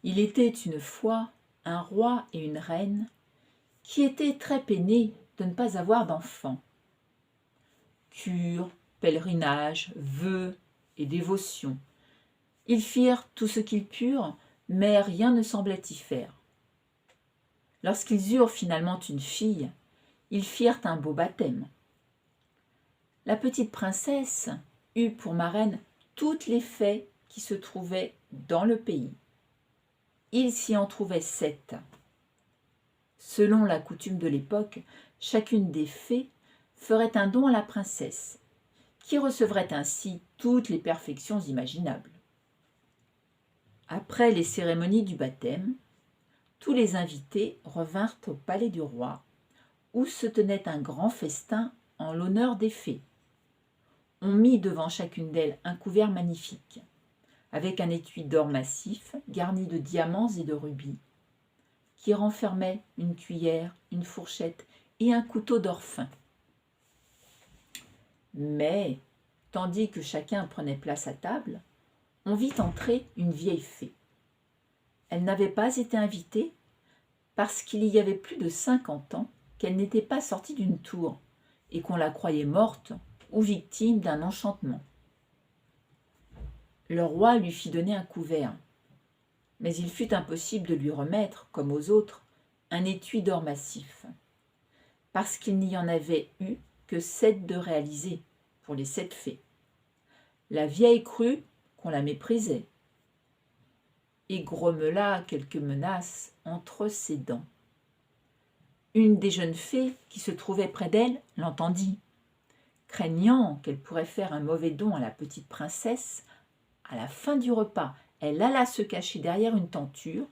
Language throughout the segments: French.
Il était une fois un roi et une reine qui étaient très peinés de ne pas avoir d'enfants. Cure, pèlerinage, vœux et dévotion. Ils firent tout ce qu'ils purent, mais rien ne semblait y faire. Lorsqu'ils eurent finalement une fille, ils firent un beau baptême. La petite princesse eut pour marraine toutes les fées qui se trouvaient dans le pays. Il s'y en trouvait 7. Selon la coutume de l'époque, chacune des fées ferait un don à la princesse, qui recevrait ainsi toutes les perfections imaginables. Après les cérémonies du baptême, tous les invités revinrent au palais du roi, où se tenait un grand festin en l'honneur des fées. On mit devant chacune d'elles un couvert magnifique, avec un étui d'or massif garni de diamants et de rubis, qui renfermait une cuillère, une fourchette et un couteau d'or fin. Mais, tandis que chacun prenait place à table, on vit entrer une vieille fée. Elle n'avait pas été invitée parce qu'il y avait plus de 50 ans qu'elle n'était pas sortie d'une tour et qu'on la croyait morte ou victime d'un enchantement. Le roi lui fit donner un couvert, mais il fut impossible de lui remettre, comme aux autres, un étui d'or massif, parce qu'il n'y en avait eu que 7 de réalisés pour les 7 fées. La vieille crut qu'on la méprisait et grommela quelques menaces entre ses dents. Une des jeunes fées qui se trouvait près d'elle l'entendit. Craignant qu'elle pourrait faire un mauvais don à la petite princesse, à la fin du repas, elle alla se cacher derrière une tenture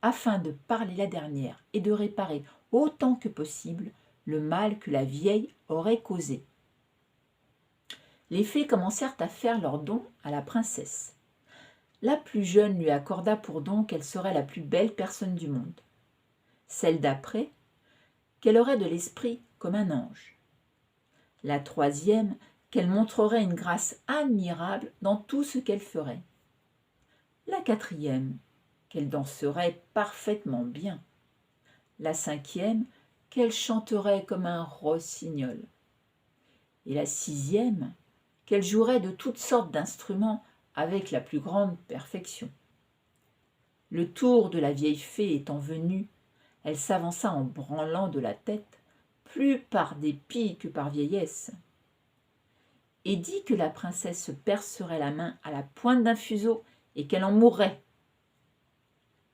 afin de parler la dernière et de réparer autant que possible le mal que la vieille aurait causé. Les fées commencèrent à faire leur don à la princesse. La plus jeune lui accorda pour don qu'elle serait la plus belle personne du monde. Celle d'après, qu'elle aurait de l'esprit comme un ange. La troisième, qu'elle montrerait une grâce admirable dans tout ce qu'elle ferait. La quatrième, qu'elle danserait parfaitement bien. La cinquième, qu'elle chanterait comme un rossignol. Et la sixième, qu'elle jouerait de toutes sortes d'instruments avec la plus grande perfection. Le tour de la vieille fée étant venu, elle s'avança en branlant de la tête, plus par dépit que par vieillesse, et dit que la princesse se percerait la main à la pointe d'un fuseau et qu'elle en mourrait.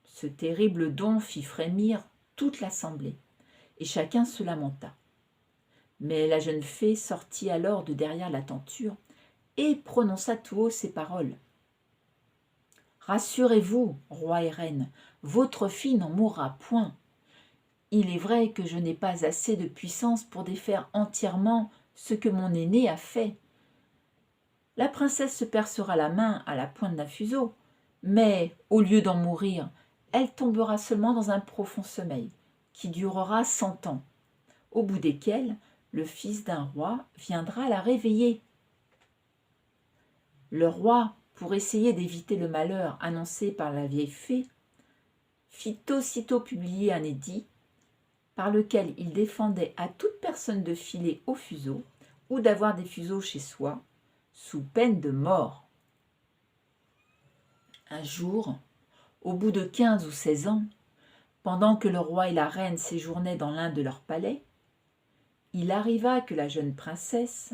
Ce terrible don fit frémir toute l'assemblée, et chacun se lamenta. Mais la jeune fée sortit alors de derrière la tenture et prononça tout haut ces paroles. « Rassurez-vous, roi et reine, votre fille n'en mourra point. Il est vrai que je n'ai pas assez de puissance pour défaire entièrement ce que mon aîné a fait. La princesse se percera la main à la pointe d'un fuseau, mais au lieu d'en mourir, elle tombera seulement dans un profond sommeil qui durera 100 ans, au bout desquels le fils d'un roi viendra la réveiller. » Le roi, pour essayer d'éviter le malheur annoncé par la vieille fée, fit aussitôt publier un édit par lequel il défendait à toute personne de filer au fuseau ou d'avoir des fuseaux chez soi, sous peine de mort. Un jour, au bout de 15 ou 16 ans, pendant que le roi et la reine séjournaient dans l'un de leurs palais, il arriva que la jeune princesse,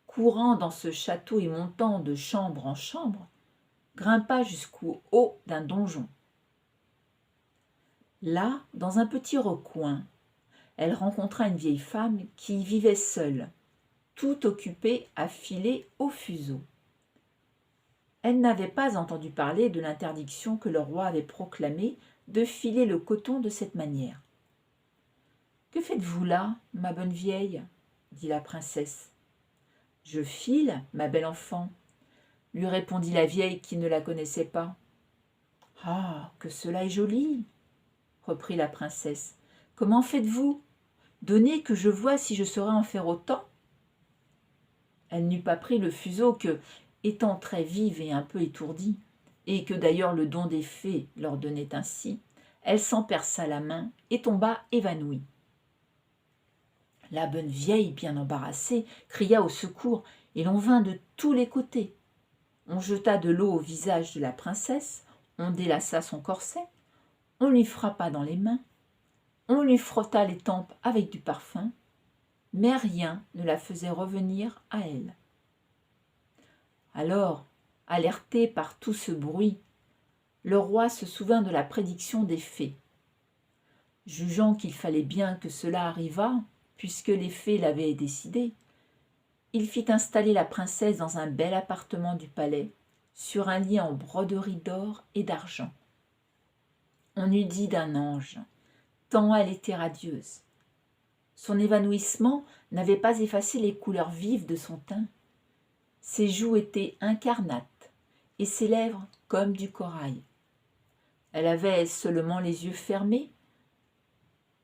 courant dans ce château et montant de chambre en chambre, grimpa jusqu'au haut d'un donjon. Là, dans un petit recoin, elle rencontra une vieille femme qui y vivait seule, tout occupée à filer au fuseau. Elle n'avait pas entendu parler de l'interdiction que le roi avait proclamée de filer le coton de cette manière. « Que faites-vous là, ma bonne vieille ?» dit la princesse. « Je file, ma belle enfant, » lui répondit la vieille qui ne la connaissait pas. « Ah, que cela est joli !» reprit la princesse. « Comment faites-vous? Donnez que je voie si je saurais en faire autant. » Elle n'eut pas pris le fuseau que, étant très vive et un peu étourdie, et que d'ailleurs le don des fées l'ordonnait ainsi, elle s'en perça la main et tomba évanouie. La bonne vieille, bien embarrassée, cria au secours, et l'on vint de tous les côtés. On jeta de l'eau au visage de la princesse, on délaça son corset, on lui frappa dans les mains, on lui frotta les tempes avec du parfum, mais rien ne la faisait revenir à elle. Alors, alerté par tout ce bruit, le roi se souvint de la prédiction des fées. Jugeant qu'il fallait bien que cela arrivât, puisque les fées l'avaient décidé, il fit installer la princesse dans un bel appartement du palais, sur un lit en broderie d'or et d'argent. On eût dit d'un ange, tant elle était radieuse. Son évanouissement n'avait pas effacé les couleurs vives de son teint. Ses joues étaient incarnates et ses lèvres comme du corail. Elle avait seulement les yeux fermés,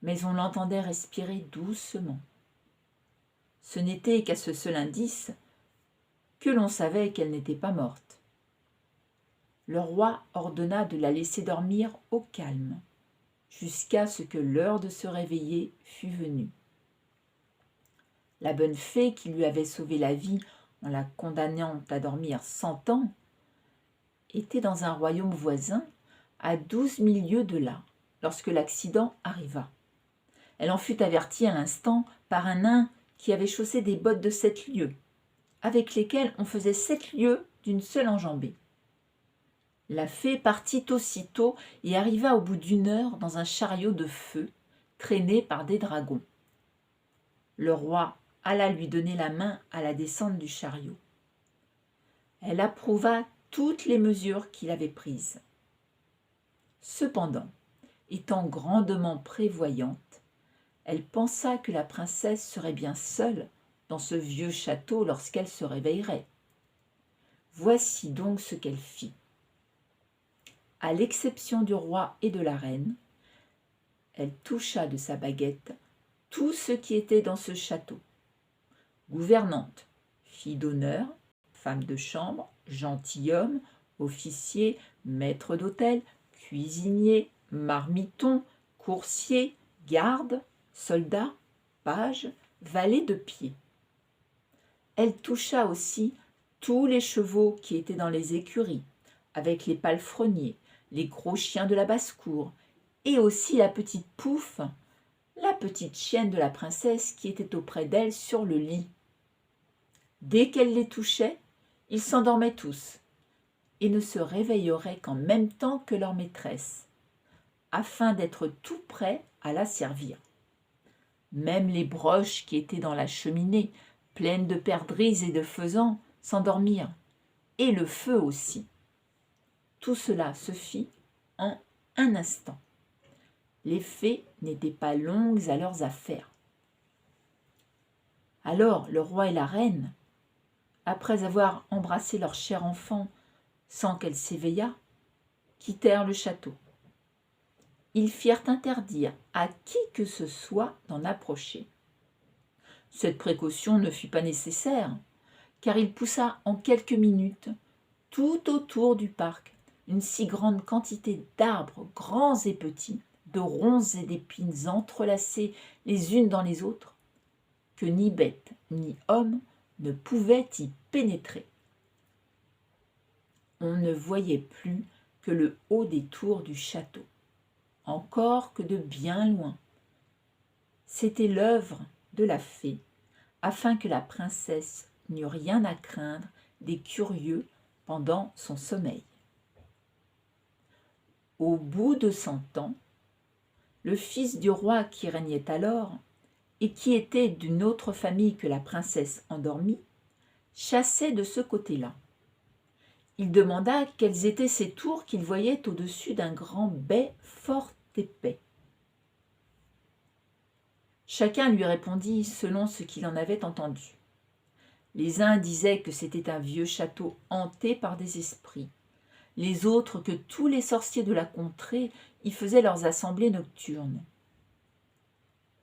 mais on l'entendait respirer doucement. Ce n'était qu'à ce seul indice que l'on savait qu'elle n'était pas morte. Le roi ordonna de la laisser dormir au calme, jusqu'à ce que l'heure de se réveiller fût venue. La bonne fée qui lui avait sauvé la vie en la condamnant à dormir 100 ans était dans un royaume voisin à 12 000 lieues de là, lorsque l'accident arriva. Elle en fut avertie à l'instant par un nain qui avait chaussé des bottes de 7 lieues, avec lesquelles on faisait 7 lieues d'une seule enjambée. La fée partit aussitôt et arriva au bout d'1 heure dans un chariot de feu, traîné par des dragons. Le roi alla lui donner la main à la descente du chariot. Elle approuva toutes les mesures qu'il avait prises. Cependant, étant grandement prévoyante, elle pensa que la princesse serait bien seule dans ce vieux château lorsqu'elle se réveillerait. Voici donc ce qu'elle fit. À l'exception du roi et de la reine, elle toucha de sa baguette tout ce qui était dans ce château. Gouvernante, fille d'honneur, femme de chambre, gentilhomme, officier, maître d'hôtel, cuisinier, marmiton, coursier, garde, soldat, page, valet de pied. Elle toucha aussi tous les chevaux qui étaient dans les écuries, avec les palefreniers, les gros chiens de la basse-cour, et aussi la petite Pouffe, la petite chienne de la princesse qui était auprès d'elle sur le lit. Dès qu'elle les touchait, ils s'endormaient tous, et ne se réveilleraient qu'en même temps que leur maîtresse, afin d'être tout prêts à la servir. Même les broches qui étaient dans la cheminée, pleines de perdrix et de faisans, s'endormirent, et le feu aussi. Tout cela se fit en un instant. Les fées n'étaient pas longues à leurs affaires. Alors le roi et la reine, après avoir embrassé leur cher enfant sans qu'elle s'éveillât, quittèrent le château. Ils firent interdire à qui que ce soit d'en approcher. Cette précaution ne fut pas nécessaire, car il poussa en quelques minutes, tout autour du parc, une si grande quantité d'arbres, grands et petits, de ronces et d'épines entrelacées les unes dans les autres, que ni bête ni homme ne pouvaient y pénétrer. On ne voyait plus que le haut des tours du château, encore que de bien loin. C'était l'œuvre de la fée, afin que la princesse n'eût rien à craindre des curieux pendant son sommeil. Au bout de 100 ans, le fils du roi qui régnait alors, et qui était d'une autre famille que la princesse endormie, chassait de ce côté-là. Il demanda quelles étaient ces tours qu'il voyait au-dessus d'un grand bey fort épais. Chacun lui répondit selon ce qu'il en avait entendu. Les uns disaient que c'était un vieux château hanté par des esprits, les autres que tous les sorciers de la contrée y faisaient leurs assemblées nocturnes.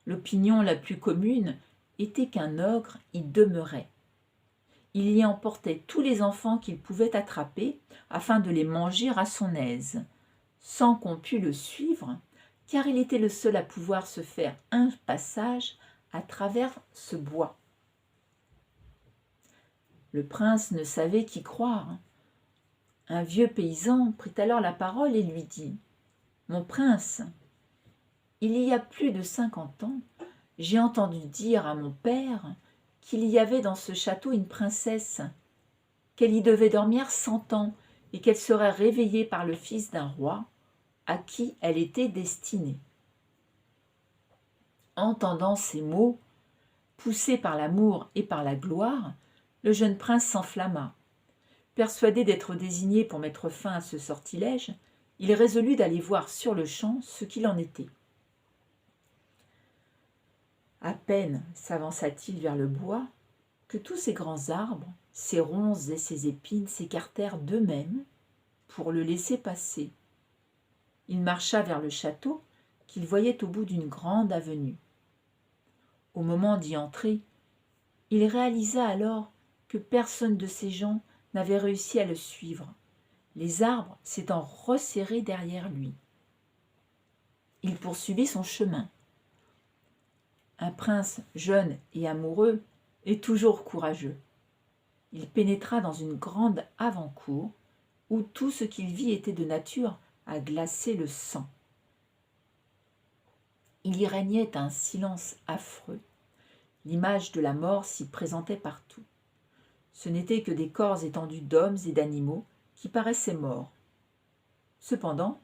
L'opinion la plus commune était qu'un ogre y demeurait. il y emportait tous les enfants qu'il pouvait attraper afin de les manger à son aise, sans qu'on pût le suivre, car il était le seul à pouvoir se faire un passage à travers ce bois. Le prince ne savait qui croire. Un vieux paysan prit alors la parole et lui dit : « Mon prince, il y a plus de 50 ans, j'ai entendu dire à mon père qu'il y avait dans ce château une princesse, qu'elle y devait dormir 100 ans et qu'elle serait réveillée par le fils d'un roi à qui elle était destinée. » Entendant ces mots, poussé par l'amour et par la gloire, le jeune prince s'enflamma. Persuadé d'être désigné pour mettre fin à ce sortilège, il résolut d'aller voir sur-le-champ ce qu'il en était. À peine s'avança-t-il vers le bois que tous ces grands arbres, ces ronces et ces épines s'écartèrent d'eux-mêmes pour le laisser passer. Il marcha vers le château qu'il voyait au bout d'une grande avenue. Au moment d'y entrer, il réalisa alors que personne de ces gens n'avait réussi à le suivre, les arbres s'étant resserrés derrière lui. Il poursuivit son chemin. Un prince jeune et amoureux est toujours courageux. Il pénétra dans une grande avant-cour où tout ce qu'il vit était de nature à glacer le sang. Il y régnait un silence affreux. L'image de la mort s'y présentait partout. Ce n'étaient que des corps étendus d'hommes et d'animaux qui paraissaient morts. Cependant,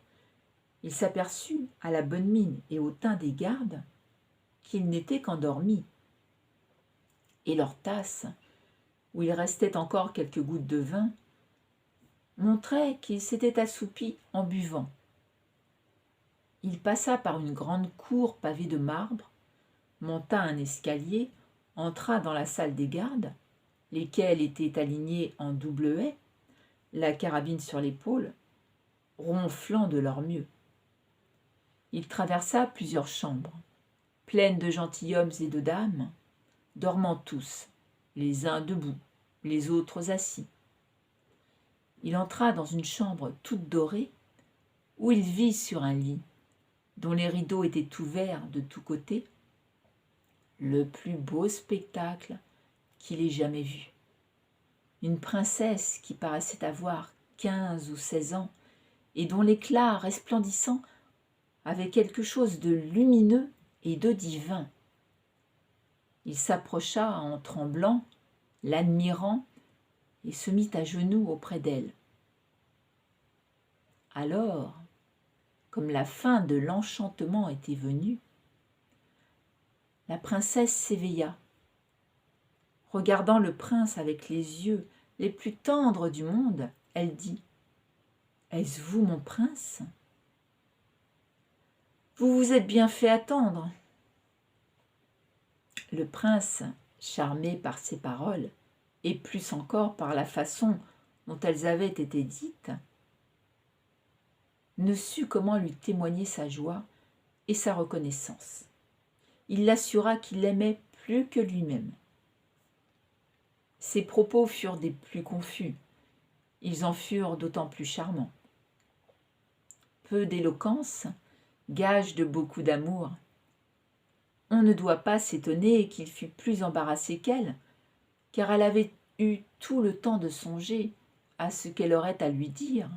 il s'aperçut à la bonne mine et au teint des gardes qu'ils n'étaient qu'endormis, et leur tasse, où il restait encore quelques gouttes de vin, montrait qu'ils s'étaient assoupis en buvant. Il passa par une grande cour pavée de marbre, monta un escalier, entra dans la salle des gardes, lesquels étaient alignés en double haie, la carabine sur l'épaule, ronflant de leur mieux. Il traversa plusieurs chambres, pleines de gentilshommes et de dames, dormant tous, les uns debout, les autres assis. Il entra dans une chambre toute dorée, où il vit sur un lit, dont les rideaux étaient ouverts de tous côtés, le plus beau spectacle qu'il ait jamais vu. Une princesse qui paraissait avoir 15 ou 16 ans et dont l'éclat resplendissant avait quelque chose de lumineux et de divin. Il s'approcha en tremblant, l'admirant, et se mit à genoux auprès d'elle. Alors, comme la fin de l'enchantement était venue, la princesse s'éveilla. Regardant le prince avec les yeux les plus tendres du monde, elle dit : « Est-ce vous, mon prince ? Vous vous êtes bien fait attendre. » Le prince, charmé par ces paroles, et plus encore par la façon dont elles avaient été dites, ne sut comment lui témoigner sa joie et sa reconnaissance. Il l'assura qu'il l'aimait plus que lui-même. Ses propos furent des plus confus. Ils en furent d'autant plus charmants. Peu d'éloquence, gage de beaucoup d'amour. On ne doit pas s'étonner qu'il fût plus embarrassé qu'elle, car elle avait eu tout le temps de songer à ce qu'elle aurait à lui dire.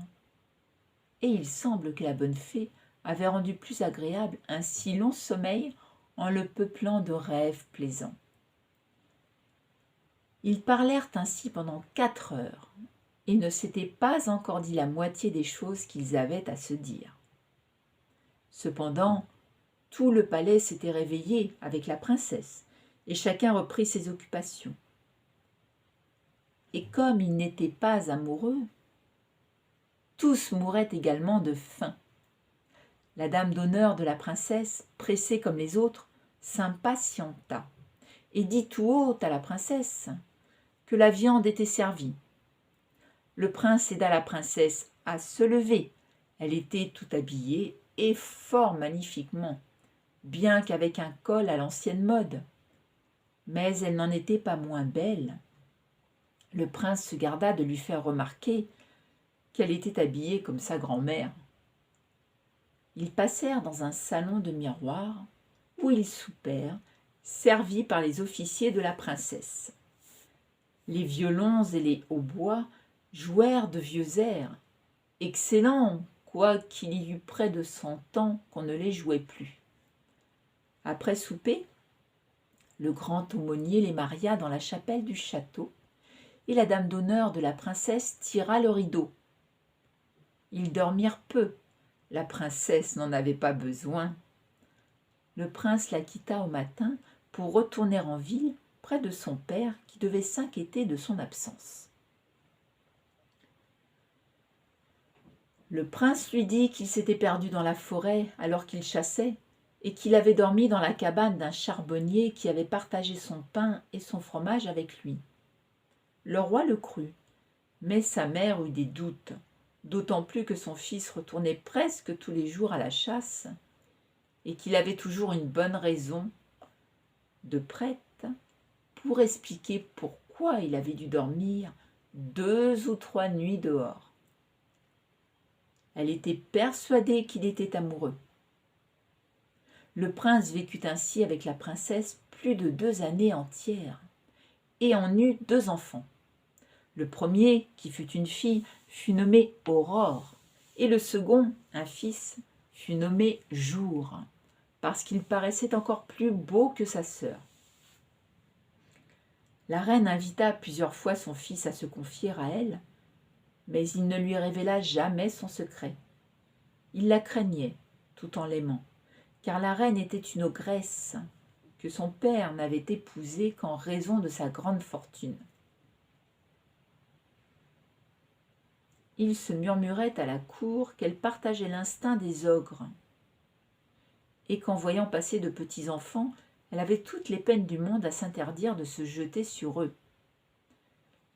Et il semble que la bonne fée avait rendu plus agréable un si long sommeil en le peuplant de rêves plaisants. Ils parlèrent ainsi pendant 4 heures et ne s'étaient pas encore dit la moitié des choses qu'ils avaient à se dire. Cependant, tout le palais s'était réveillé avec la princesse et chacun reprit ses occupations. Et comme ils n'étaient pas amoureux, tous mouraient également de faim. La dame d'honneur de la princesse, pressée comme les autres, s'impatienta et dit tout haut à la princesse que la viande était servie. Le prince aida la princesse à se lever. Elle était tout habillée et fort magnifiquement, bien qu'avec un col à l'ancienne mode. Mais elle n'en était pas moins belle. Le prince se garda de lui faire remarquer qu'elle était habillée comme sa grand-mère. Ils passèrent dans un salon de miroirs où ils soupèrent, servis par les officiers de la princesse. Les violons et les hautbois jouèrent de vieux airs, excellents, quoiqu'il y eût près de 100 ans qu'on ne les jouait plus. Après souper, le grand aumônier les maria dans la chapelle du château, et la dame d'honneur de la princesse tira le rideau. Ils dormirent peu, la princesse n'en avait pas besoin. Le prince la quitta au matin pour retourner en ville près de son père qui devait s'inquiéter de son absence. Le prince lui dit qu'il s'était perdu dans la forêt alors qu'il chassait et qu'il avait dormi dans la cabane d'un charbonnier qui avait partagé son pain et son fromage avec lui. Le roi le crut, mais sa mère eut des doutes, d'autant plus que son fils retournait presque tous les jours à la chasse et qu'il avait toujours une bonne raison de prête pour expliquer pourquoi il avait dû dormir 2 ou 3 nuits dehors. Elle était persuadée qu'il était amoureux. Le prince vécut ainsi avec la princesse plus de 2 années entières et en eut 2 enfants. Le premier, qui fut une fille, fut nommé Aurore, et le second, un fils, fut nommé Jour, parce qu'il paraissait encore plus beau que sa sœur. La reine invita plusieurs fois son fils à se confier à elle, mais il ne lui révéla jamais son secret. Il la craignait, tout en l'aimant, car la reine était une ogresse que son père n'avait épousée qu'en raison de sa grande fortune. Il se murmurait à la cour qu'elle partageait l'instinct des ogres, et qu'en voyant passer de petits enfants, elle avait toutes les peines du monde à s'interdire de se jeter sur eux.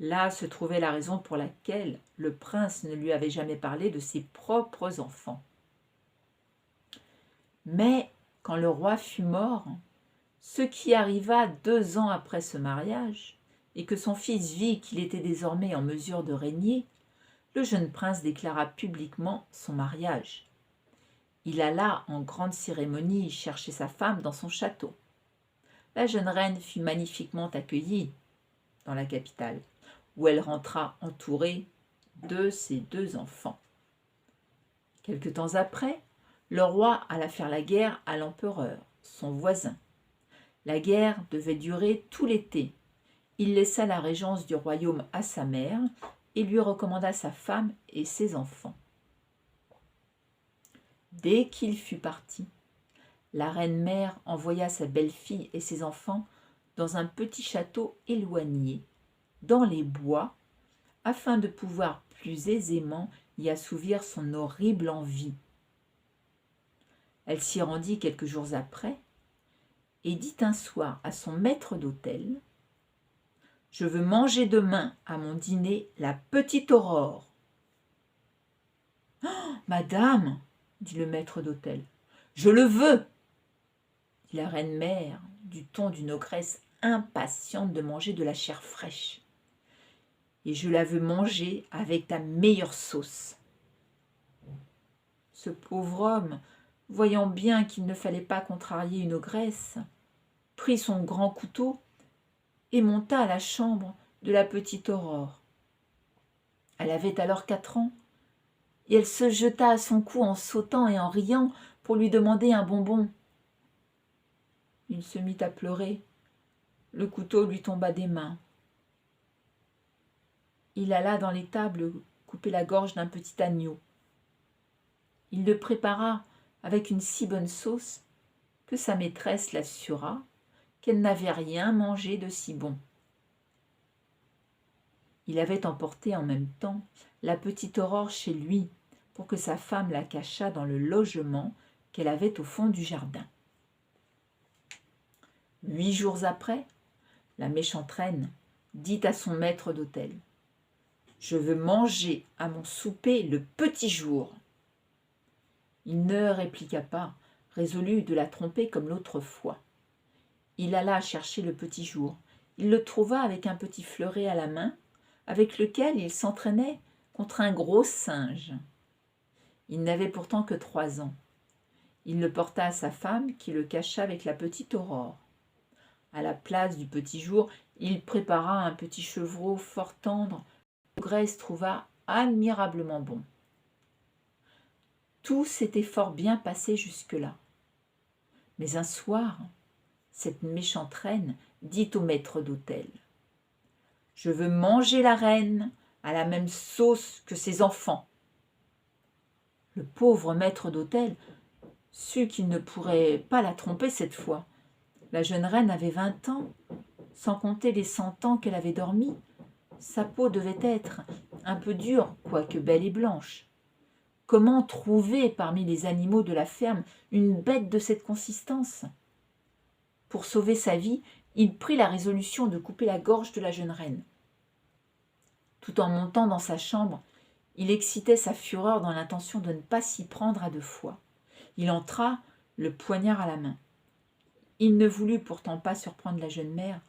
Là se trouvait la raison pour laquelle le prince ne lui avait jamais parlé de ses propres enfants. Mais quand le roi fut mort, ce qui arriva 2 ans après ce mariage, et que son fils vit qu'il était désormais en mesure de régner, le jeune prince déclara publiquement son mariage. Il alla en grande cérémonie chercher sa femme dans son château. La jeune reine fut magnifiquement accueillie dans la capitale, où elle rentra entourée de ses 2 enfants. Quelque temps après, le roi alla faire la guerre à l'empereur, son voisin. La guerre devait durer tout l'été. Il laissa la régence du royaume à sa mère et lui recommanda sa femme et ses enfants. Dès qu'il fut parti, la reine-mère envoya sa belle-fille et ses enfants dans un petit château éloigné, dans les bois, afin de pouvoir plus aisément y assouvir son horrible envie. Elle s'y rendit quelques jours après et dit un soir à son maître d'hôtel : « Je veux manger demain à mon dîner la petite Aurore. »« Oh, madame, dit le maître d'hôtel, je le veux, dit la reine-mère du ton d'une ogresse impatiente de manger de la chair fraîche. Et je la veux manger avec ta meilleure sauce. Ce pauvre homme, voyant bien qu'il ne fallait pas contrarier une ogresse, prit son grand couteau et monta à la chambre de la petite Aurore. Elle avait alors 4 ans, et elle se jeta à son cou en sautant et en riant pour lui demander un bonbon. Il se mit à pleurer. Le couteau lui tomba des mains. Il alla dans l'étable couper la gorge d'un petit agneau. Il le prépara avec une si bonne sauce que sa maîtresse l'assura qu'elle n'avait rien mangé de si bon. Il avait emporté en même temps la petite Aurore chez lui pour que sa femme la cachât dans le logement qu'elle avait au fond du jardin. 8 jours après, la méchante reine dit à son maître d'hôtel : « Je veux manger à mon souper le petit jour. » Il ne répliqua pas, résolu de la tromper comme l'autre fois. Il alla chercher le petit jour. Il le trouva avec un petit fleuret à la main, avec lequel il s'entraînait contre un gros singe. Il n'avait pourtant que 3 ans. Il le porta à sa femme qui le cacha avec la petite Aurore. À la place du petit jour, il prépara un petit chevreau fort tendre que Grace trouva admirablement bon. Tout s'était fort bien passé jusque-là. Mais un soir, cette méchante reine dit au maître d'hôtel : « Je veux manger la reine à la même sauce que ses enfants. » Le pauvre maître d'hôtel sut qu'il ne pourrait pas la tromper cette fois. La jeune reine avait 20 ans, sans compter les 100 ans qu'elle avait dormi. Sa peau devait être un peu dure, quoique belle et blanche. Comment trouver parmi les animaux de la ferme une bête de cette consistance ? Pour sauver sa vie, il prit la résolution de couper la gorge de la jeune reine. Tout en montant dans sa chambre, il excitait sa fureur dans l'intention de ne pas s'y prendre à 2 fois. Il entra, le poignard à la main. Il ne voulut pourtant pas surprendre la jeune mère,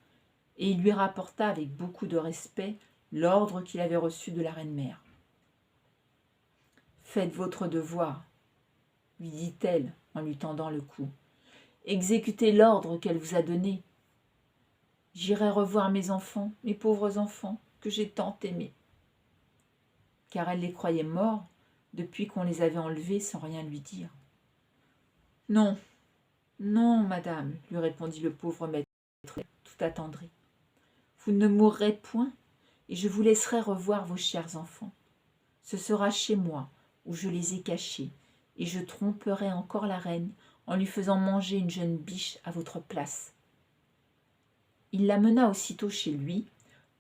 et il lui rapporta avec beaucoup de respect l'ordre qu'il avait reçu de la reine-mère. « Faites votre devoir, » lui dit-elle en lui tendant le cou. « Exécutez l'ordre qu'elle vous a donné. J'irai revoir mes enfants, mes pauvres enfants, que j'ai tant aimés. » Car elle les croyait morts depuis qu'on les avait enlevés sans rien lui dire. « Non, non, madame, lui répondit le pauvre maître, tout attendri. Vous ne mourrez point, et je vous laisserai revoir vos chers enfants. Ce sera chez moi, où je les ai cachés, et je tromperai encore la reine en lui faisant manger une jeune biche à votre place. » Il la mena aussitôt chez lui,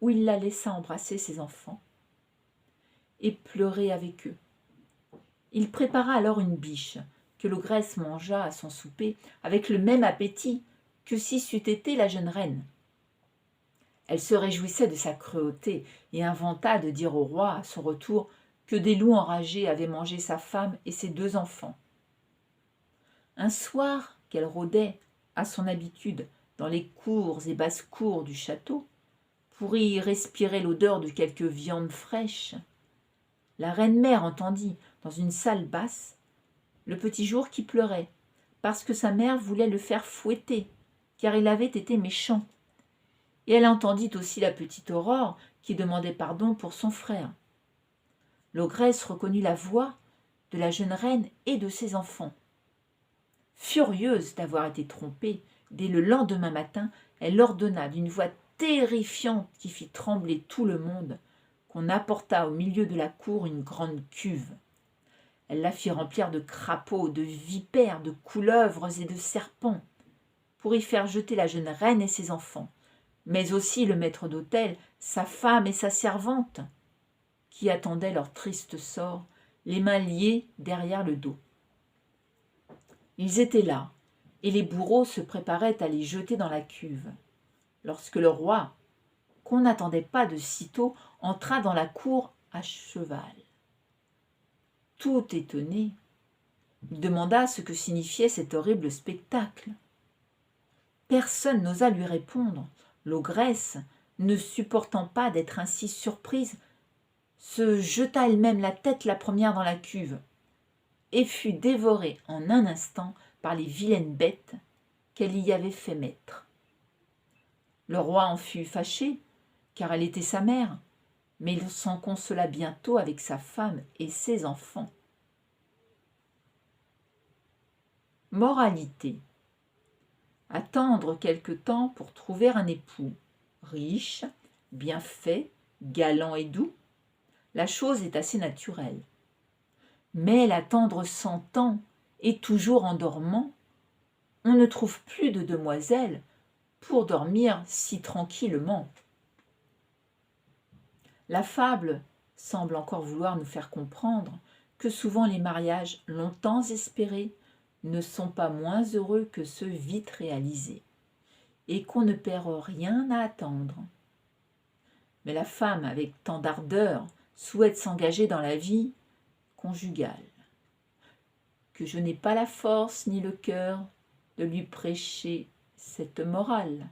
où il la laissa embrasser ses enfants et pleurer avec eux. Il prépara alors une biche, que l'ogresse mangea à son souper avec le même appétit que si c'eût été la jeune reine. Elle se réjouissait de sa cruauté et inventa de dire au roi, à son retour, que des loups enragés avaient mangé sa femme et ses 2 enfants. Un soir qu'elle rôdait, à son habitude, dans les cours et basses-cours du château, pour y respirer l'odeur de quelque viande fraîche, la reine-mère entendit, dans une salle basse, le petit jour qui pleurait, parce que sa mère voulait le faire fouetter, car il avait été méchant. Et elle entendit aussi la petite Aurore qui demandait pardon pour son frère. L'ogresse reconnut la voix de la jeune reine et de ses enfants. Furieuse d'avoir été trompée, dès le lendemain matin, elle ordonna d'une voix terrifiante qui fit trembler tout le monde qu'on apporta au milieu de la cour une grande cuve. Elle la fit remplir de crapauds, de vipères, de couleuvres et de serpents, pour y faire jeter la jeune reine et ses enfants, mais aussi le maître d'hôtel, sa femme et sa servante, qui attendaient leur triste sort, les mains liées derrière le dos. Ils étaient là, et les bourreaux se préparaient à les jeter dans la cuve, lorsque le roi, qu'on n'attendait pas de sitôt, entra dans la cour à cheval. Tout étonné, il demanda ce que signifiait cet horrible spectacle. Personne n'osa lui répondre. L'ogresse, ne supportant pas d'être ainsi surprise, se jeta elle-même la tête la première dans la cuve et fut dévorée en un instant par les vilaines bêtes qu'elle y avait fait mettre. Le roi en fut fâché, car elle était sa mère, mais il s'en consola bientôt avec sa femme et ses enfants. Moralité. Attendre quelque temps pour trouver un époux, riche, bien fait, galant et doux, la chose est assez naturelle. Mais l'attendre 100 ans et toujours en dormant, on ne trouve plus de demoiselle pour dormir si tranquillement. La fable semble encore vouloir nous faire comprendre que souvent les mariages longtemps espérés ne sont pas moins heureux que ceux vite réalisés, et qu'on ne perd rien à attendre. Mais la femme, avec tant d'ardeur, souhaite s'engager dans la vie conjugale, que je n'ai pas la force ni le cœur de lui prêcher cette morale.